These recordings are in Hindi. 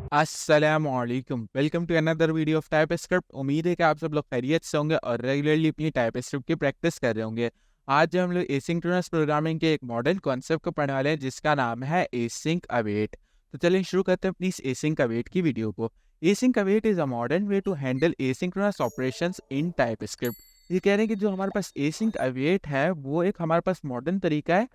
अस्सलामुअलैकुम, welcome to another video of TypeScript. उम्मीद है कि आप सब लोग खैरियत से होंगे और रेगुलरली अपनी टाइपस्क्रिप्ट की प्रैक्टिस कर रहे होंगे। आज जो हम लोग एसिंक्रोनस प्रोग्रामिंग के एक मॉडर्न कॉन्सेप्ट को पढ़ने वाले हैं जिसका नाम है एसिंक अवेट। तो चलिए शुरू करते हैं अपनी इस एसिंक अवेट की वीडियो को। Async await is a modern way to handle asynchronous operations in TypeScript. ये कह रहे हैं कि जो हमारे पास एसिंक अवेट है वो एक हमारे पास मॉडर्न तरीका है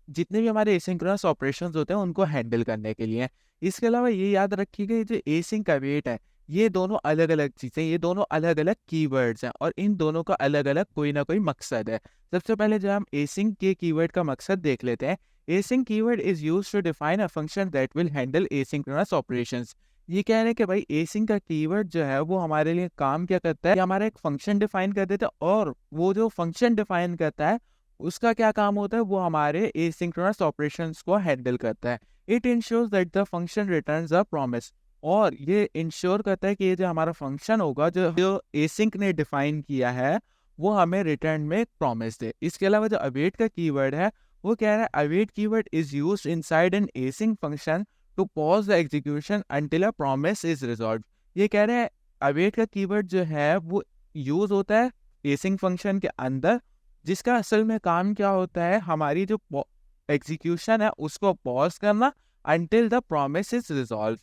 जितने भी हमारे एसिंक्रोनस ऑपरेशंस होते हैं उनको हैंडल करने के लिए। इसके अलावा ये याद रखिएगा ये जो एसिंक का वेट है ये दोनों अलग अलग चीज़ें, ये दोनों अलग अलग कीवर्ड्स हैं और इन दोनों का अलग अलग कोई ना कोई मकसद है। सबसे पहले जो हम एसिंक के कीवर्ड का मकसद देख लेते हैं। Async keyword is used to define a function that will handle asynchronous operations. ये कह रहे हैं कि भाई एसिंक का कीवर्ड जो है वो हमारे लिए काम क्या करता है, ये हमारा एक फंक्शन डिफाइन कर देता है और वो जो फंक्शन डिफाइन करता है उसका क्या काम होता है, वो हमारे एसिंक्रोनस ऑपरेशंस को हैंडल करता है। It ensures that the function returns a promise. और ये इंश्योर करता है कि ये जो हमारा फंक्शन होगा जो एसिंक ने डिफाइन किया है वो हमें रिटर्न में एक प्रॉमिस दे। इसके अलावा जो अवेट का कीवर्ड है वो कह रहा है await keyword is used inside an async function to pause the execution until a promise is resolved. ये कह रहे हैं अवेट का कीवर्ड जो है वो यूज होता है एसिंक फंक्शन के अंदर, जिसका असल में काम क्या होता है, हमारी जो एग्जीक्यूशन है उसको पॉज करना until the promise is resolve,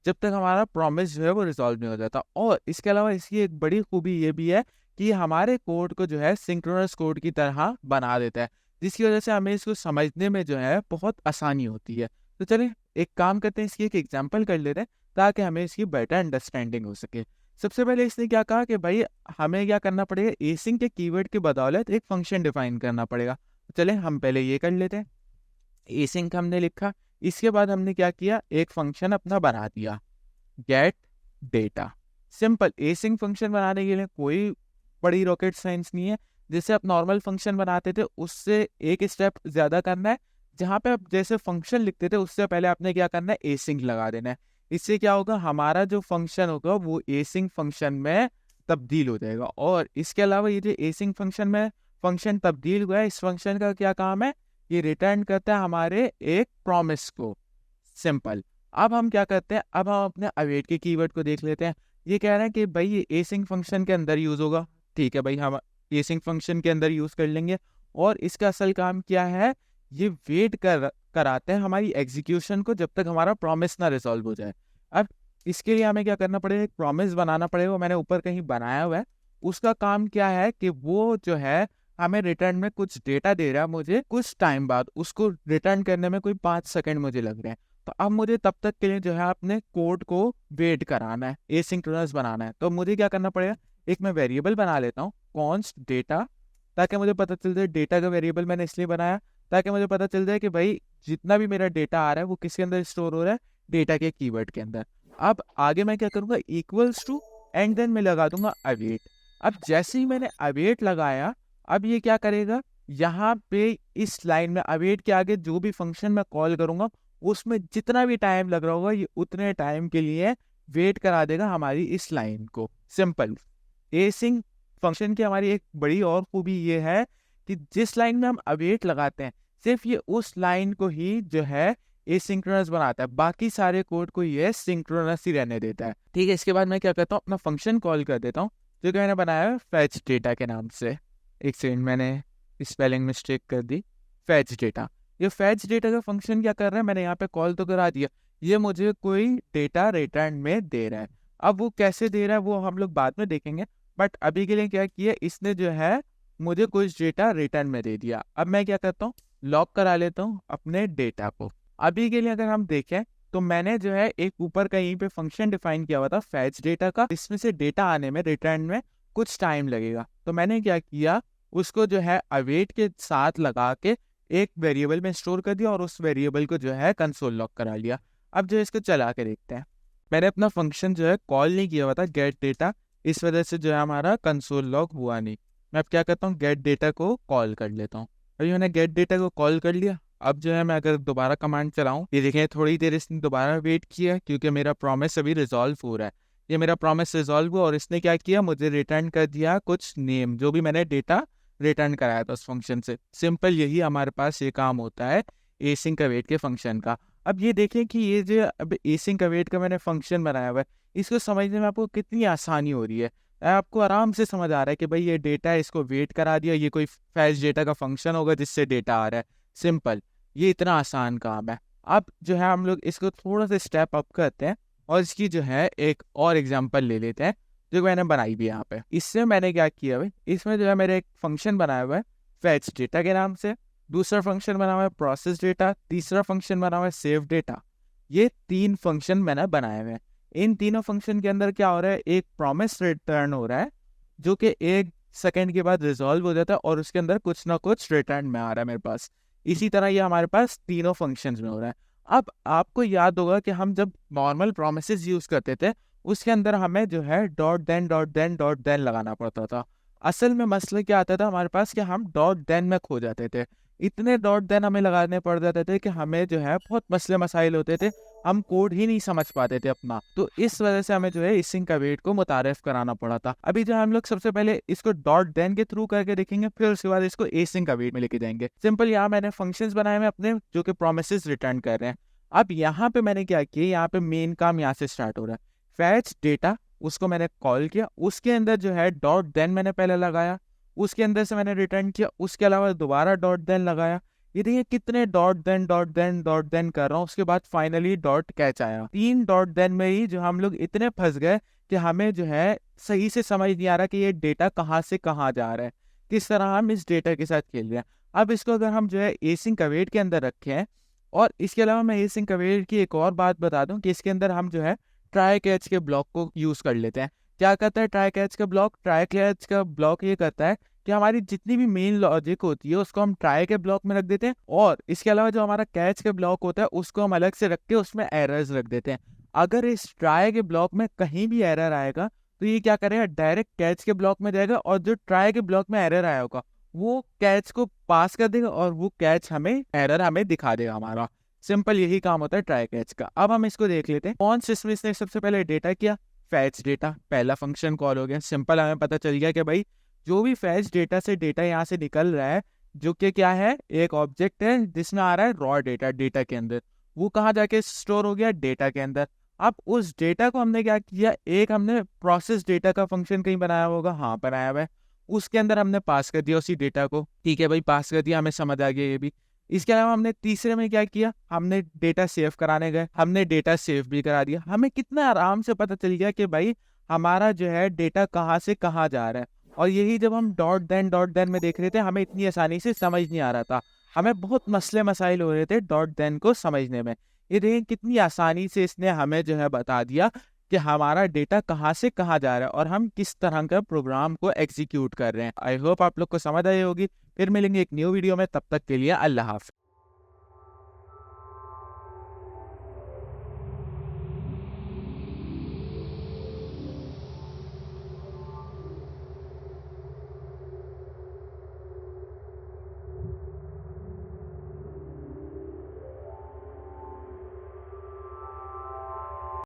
जब तक हमारा प्रॉमिस जो है वो रिजॉल्व नहीं हो जाता। और इसके अलावा इसकी एक बड़ी खूबी ये भी है कि हमारे कोड को जो है सिंक्रोनस कोड की तरह बना देता है, जिसकी वजह से हमें इसको समझने में जो है बहुत आसानी होती है। तो चलिए एक काम करते हैं, इसकी एक एग्जाम्पल कर लेते हैं ताकि हमें इसकी बेटर अंडरस्टैंडिंग हो सके। सबसे पहले इसने क्या कहा कि भाई हमें क्या करना पड़ेगा, एसिंक के कीवर्ड की बदौलत एक फंक्शन डिफाइन करना पड़ेगा। चले हम पहले ये कर लेते हैं। एसिंक हमने लिखा, इसके बाद हमने क्या किया, एक फंक्शन अपना बना दिया gate data. Simple async function बनाने के लिए कोई बड़ी रॉकेट साइंस नहीं है। जैसे आप नॉर्मल फंक्शन बनाते थे उससे एक स्टेप ज्यादा करना है। जहाँ पे आप जैसे फंक्शन लिखते थे उससे पहले आपने क्या करना है, एसिंक लगा देना है। इससे क्या होगा, हमारा जो फंक्शन होगा वो एसिंक फंक्शन में तब्दील हो जाएगा। और इसके अलावा ये जो एसिंक फंक्शन में फंक्शन तब्दील हुआ है, इस फंक्शन का क्या काम है, ये रिटर्न करता है हमारे एक प्रॉमिस को। सिंपल। अब हम क्या करते हैं, अब हम अपने अवेट के कीवर्ड को देख लेते हैं। ये कह रहे हैं कि भाई ये एसिंक फंक्शन के अंदर यूज होगा। ठीक है भाई, हम एसिंक फंक्शन के अंदर यूज कर लेंगे। और इसका असल काम क्या है, ये वेट कराते हैं हमारी एग्जीक्यूशन को जब तक हमारा प्रॉमिस ना रिजॉल्व हो जाए। अब इसके लिए हमें क्या करना पड़ेगा, एक प्रॉमिस बनाना पड़ेगा। वो मैंने ऊपर कहीं बनाया हुआ है। उसका काम क्या है कि वो जो है हमें रिटर्न में कुछ डेटा दे रहा है, मुझे कुछ टाइम बाद उसको रिटर्न करने में कोई 5 सेकंड मुझे लग रहे हैं। तो अब मुझे तब तक के लिए जो है अपने कोड को वेट कराना है, एसिंक्रोनस बनाना है। तो मुझे क्या करना पड़ेगा, एक मैं वेरिएबल बना लेता हूँ कॉन्स्ट डेटा, ताकि मुझे पता चल जाए। डेटा का वेरिएबल मैंने इसलिए बनाया ताकि मुझे पता चल जाए कि भाई जितना भी मेरा डेटा आ रहा है वो किसके अंदर स्टोर हो रहा है, डेटा के कीवर्ड के अंदर। अब आगे मैं क्या करूंगा, इक्वल्स टू एंड देन मैं लगा दूंगा अवेट। अब जैसे ही मैंने अवेट लगाया, अब ये क्या करेगा, यहाँ पे इस लाइन में अवेट के आगे जो भी फंक्शन मैं कॉल करूंगा उसमें जितना भी टाइम लग रहा होगा ये उतने टाइम के लिए वेट करा देगा हमारी इस लाइन को। सिंपल। एसिंक फंक्शन की हमारी एक बड़ी और खूबी ये है कि जिस लाइन में हम अवेट लगाते हैं सिर्फ ये उस लाइन को ही जो है एसिंक्रोनस बनाता है, बाकी सारे कोड को ये सिंक्रोनस ही रहने देता है। ठीक है, इसके बाद मैं क्या करता हूँ, अपना फंक्शन कॉल कर देता हूँ जो कि मैंने बनाया है फेच डेटा के नाम से। एक सेकंड, मैंने स्पेलिंग मिस्टेक कर दी। फेच डेटा, ये फेच डेटा का फंक्शन क्या कर रहा है, मैंने यहाँ पे कॉल तो करा दिया, ये मुझे कोई डेटा रिटर्न में दे रहा है। अब वो कैसे दे रहा है वो हम लोग बाद में देखेंगे, बट अभी के लिए क्या किया इसने, जो है मुझे कुछ डेटा रिटर्न में दे दिया। अब मैं क्या करता हूँ, लॉक करा लेता हूँ अपने डेटा को। अभी के लिए अगर हम देखें तो मैंने जो है एक ऊपर कहीं पे फंक्शन डिफाइन किया हुआ था फेच डेटा का, इसमें से डेटा आने में रिटर्न में कुछ टाइम लगेगा। तो मैंने क्या किया, उसको जो है अवेट के साथ लगा के एक वेरिएबल में स्टोर कर दिया और उस वेरिएबल को जो है कंसोल लॉक करा लिया। अब जो इसको चला के देखते हैं, मैंने अपना फंक्शन जो है कॉल नहीं किया हुआ था गेट डेटा, इस वजह से जो है हमारा कंसोल लॉक हुआ नहीं। मैं अब क्या करता हूँ, गेट डेटा को कॉल कर लेता हूँ। अभी मैंने गेट डेटा को कॉल कर लिया। अब जो है मैं अगर दोबारा कमांड चलाऊँ, ये देखें थोड़ी देर इसने दोबारा वेट किया क्योंकि मेरा प्रॉमिस अभी रिजॉल्व हो रहा है। ये मेरा प्रॉमिस रिजॉल्व हुआ और इसने क्या किया, मुझे रिटर्न कर दिया कुछ नेम जो भी मैंने डेटा रिटर्न कराया था उस फंक्शन से। सिंपल, यही हमारे पास ये काम होता है एसिंक अवेट के फंक्शन का। अब ये देखें कि ये जो अब एसिंक अवेट का मैंने फंक्शन बनाया हुआ है, इसको समझने में आपको कितनी आसानी हो रही है। आपको आराम से समझ आ रहा है कि भाई ये डेटा है, इसको वेट करा दिया, ये कोई फैच डेटा का फंक्शन होगा जिससे डेटा आ रहा है। सिंपल, ये इतना आसान काम है। अब जो है हम लोग इसको थोड़ा सा स्टेप अप करते हैं और इसकी जो है एक और एग्जांपल ले लेते हैं जो मैंने बनाई भी यहाँ पे। इससे मैंने क्या किया भाई, इसमें जो है मेरे एक फंक्शन बनाया हुआ है फैच डेटा के नाम से, दूसरा फंक्शन बना हुआ है प्रोसेस डेटा, तीसरा फंक्शन बना हुआ है सेव डेटा। ये 3 फंक्शन मैंने बनाए हुए हैं। इन तीनों फंक्शन के अंदर क्या हो रहा है, एक प्रॉमिस रिटर्न हो रहा है जो कि 1 सेकंड के बाद रिजॉल्व हो जाता है और उसके अंदर कुछ ना कुछ रिटर्न में आ रहा है मेरे पास। इसी तरह ये हमारे पास तीनों फंक्शंस में हो रहा है। अब आपको याद होगा कि हम जब नॉर्मल प्रोमिसेस यूज करते थे उसके अंदर हमें जो है डॉट देन लगाना पड़ता था। असल में मसला क्या आता था हमारे पास कि हम डॉट देन में खो जाते थे। इतने डॉट देन हमें लगाने पड़ जाते थे कि हमें जो है बहुत मसले मसाइल होते थे, हम कोड ही नहीं समझ पाते थे अपना। तो इस वजह से हमें जो है एसिंक अवेट को मुतारिफ कराना पड़ा था। अभी जो हम लोग सबसे पहले इसको डॉट देन के थ्रू करके देखेंगे, फिर उसके बाद इसको एसिंक अवेट में लेके जाएंगे। सिंपल, यहाँ मैंने फंक्शंस बनाए हैं अपने जो कि प्रोमिसेस रिटर्न कर रहे हैं। अब यहाँ पे मैंने क्या किया, यहाँ पे मेन काम यहाँ से स्टार्ट हो रहा है। फैच डेटा, उसको मैंने कॉल किया, उसके अंदर जो है डॉट देन मैंने पहले लगाया, उसके अंदर से मैंने रिटर्न किया, उसके अलावा दोबारा डॉट देन लगाया। ये देखिए कितने डॉट देन कर रहा हूँ। उसके बाद फाइनली डॉट कैच आया। 3 डॉट देन में ही जो हम लोग इतने फंस गए कि हमें जो है सही से समझ नहीं आ रहा कि ये डेटा कहाँ से कहाँ जा रहा है, किस तरह हम इस डेटा के साथ खेल रहे हैं। अब इसको अगर हम जो है एसिंक अवेट के अंदर रखे हैं, और इसके अलावा मैं एसिंक अवेट की एक और बात बता दूं कि इसके अंदर हम जो है ट्राई कैच के ब्लॉक को यूज कर लेते हैं। क्या करता है ट्राई कैच का ब्लॉक? ट्राई कैच का ब्लॉक ये करता है कि हमारी जितनी भी मेन लॉजिक होती है उसको हम ट्राई के ब्लॉक में रख देते हैं, और इसके अलावा जो हमारा कैच के ब्लॉक होता है उसको हम अलग से रख के उसमें एरर्स रख देते हैं। अगर इस ट्राई के ब्लॉक में कहीं भी एरर आएगा तो ये क्या करेगा, डायरेक्ट कैच के ब्लॉक में जाएगा और जो ट्राई के ब्लॉक में एरर आया होगा वो कैच को पास कर देगा और वो कैच हमें एरर हमें दिखा देगा हमारा। सिंपल यही काम होता है ट्राई कैच का। अब हम इसको देख लेते हैं कौन सिस्टम इसने सबसे पहले डेटा किया, फैच डेटा, पहला फंक्शन कॉल हो गया। सिंपल, हमें पता चल गया कि भाई जो भी फैच डेटा से डेटा यहाँ से निकल रहा है जो कि क्या है, एक ऑब्जेक्ट है जिसमें आ रहा है रॉ डेटा डेटा के अंदर, वो कहाँ जाके स्टोर हो गया, डेटा के अंदर। अब उस डेटा को हमने क्या किया, एक हमने प्रोसेस डेटा का फंक्शन कहीं बनाया होगा, हाँ बनाया हुआ है, उसके अंदर हमने पास कर दिया उसी डेटा को। ठीक है भाई, पास कर दिया, हमें समझ आ गया ये भी। इसके अलावा हमने तीसरे में क्या किया, हमने डेटा सेव कराने गए, हमने डेटा सेव भी करा दिया। हमें कितना आराम से पता चल गया कि भाई हमारा जो है डेटा कहाँ से कहाँ जा रहा है। और यही जब हम डॉट देन में देख रहे थे हमें इतनी आसानी से समझ नहीं आ रहा था, हमें बहुत मसले मसाइल हो रहे थे डॉट देन को समझने में। ये देखिए कितनी आसानी से इसने हमें जो है बता दिया कि हमारा डेटा कहाँ से कहाँ जा रहा है और हम किस तरह का प्रोग्राम को एग्जीक्यूट कर रहे हैं। आई होप आप लोग को समझ आई होगी। फिर मिलेंगे एक न्यू वीडियो में, तब तक के लिए अल्लाह हाफ़िज़।